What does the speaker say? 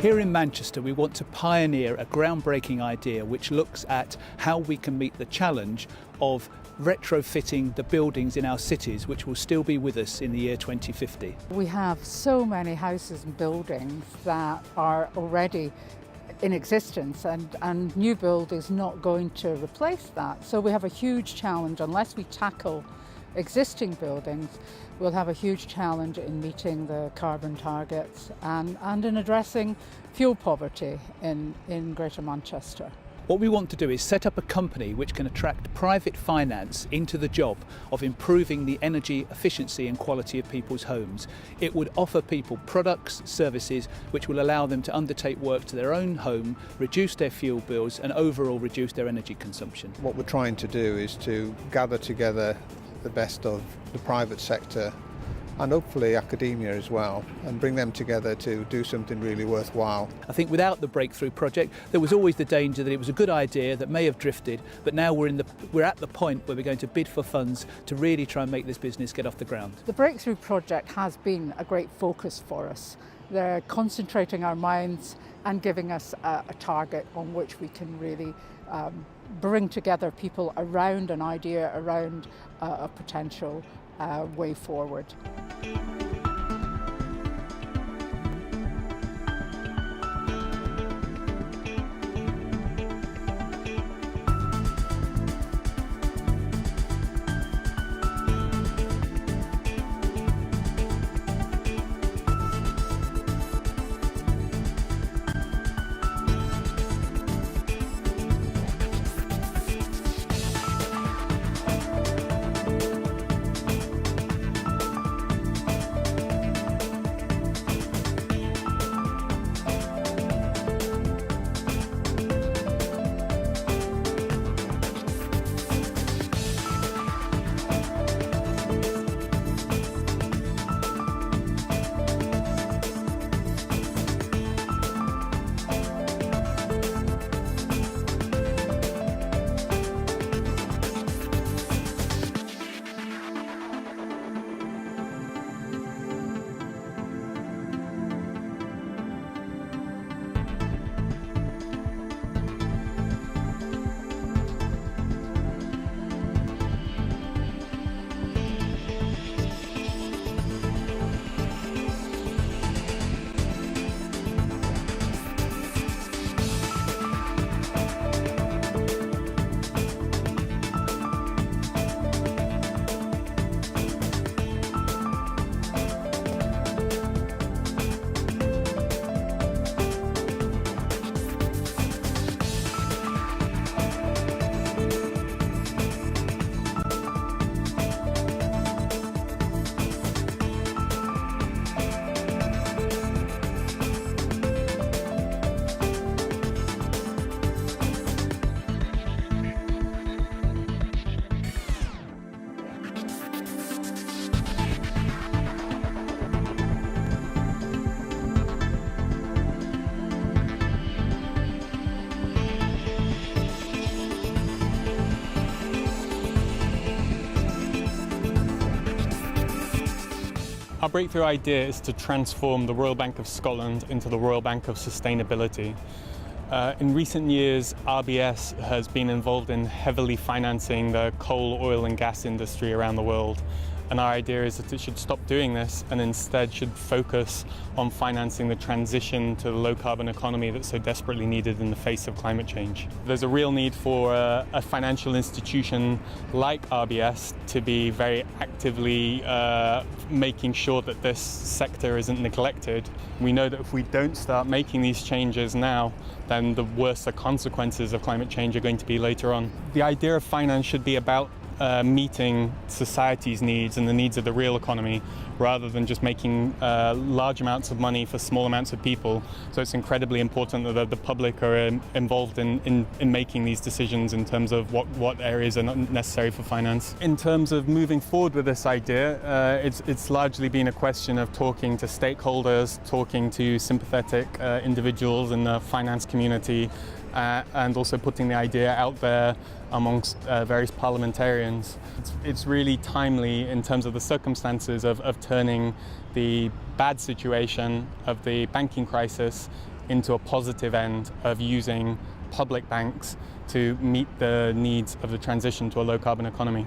Here in Manchester, we want to pioneer a groundbreaking idea which looks at how we can meet the challenge of retrofitting the buildings in our cities, which will still be with us in the year 2050. We have so many houses and buildings that are already in existence, and new build is not going to replace that. So we have a huge challenge. Unless we tackle existing buildings, we'll have a huge challenge in meeting the carbon targets and in addressing fuel poverty in Greater Manchester. What we want to do is set up a company which can attract private finance into the job of improving the energy efficiency and quality of people's homes. It would offer people products, services which will allow them to undertake work to their own home, reduce their fuel bills and overall reduce their energy consumption. What we're trying to do is to gather together the best of the private sector and hopefully academia as well, and bring them together to do something really worthwhile. I think without the Breakthrough project, there was always the danger that it was a good idea that may have drifted, but now we're at the point where we're going to bid for funds to really try and make this business get off the ground. The Breakthrough project has been a great focus for us. They're concentrating our minds and giving us a target on which we can really bring together people around an idea, around a potential way forward. Our breakthrough idea is to transform the Royal Bank of Scotland into the Royal Bank of Sustainability. In recent years, RBS has been involved in heavily financing the coal, oil and gas industry around the world. And our idea is that it should stop doing this and instead should focus on financing the transition to the low-carbon economy that's so desperately needed in the face of climate change. There's a real need for a financial institution like RBS to be very actively making sure that this sector isn't neglected. We know that if we don't start making these changes now, then the worse the consequences of climate change are going to be later on. The idea of finance should be about meeting society's needs and the needs of the real economy, rather than just making large amounts of money for small amounts of people. So it's incredibly important that the public are involved in making these decisions in terms of what areas are necessary for finance. In terms of moving forward with this idea, it's largely been a question of talking to stakeholders, talking to sympathetic individuals in the finance community, and also putting the idea out there amongst various parliamentarians. It's really timely in terms of the circumstances of turning the bad situation of the banking crisis into a positive end of using public banks to meet the needs of the transition to a low carbon economy.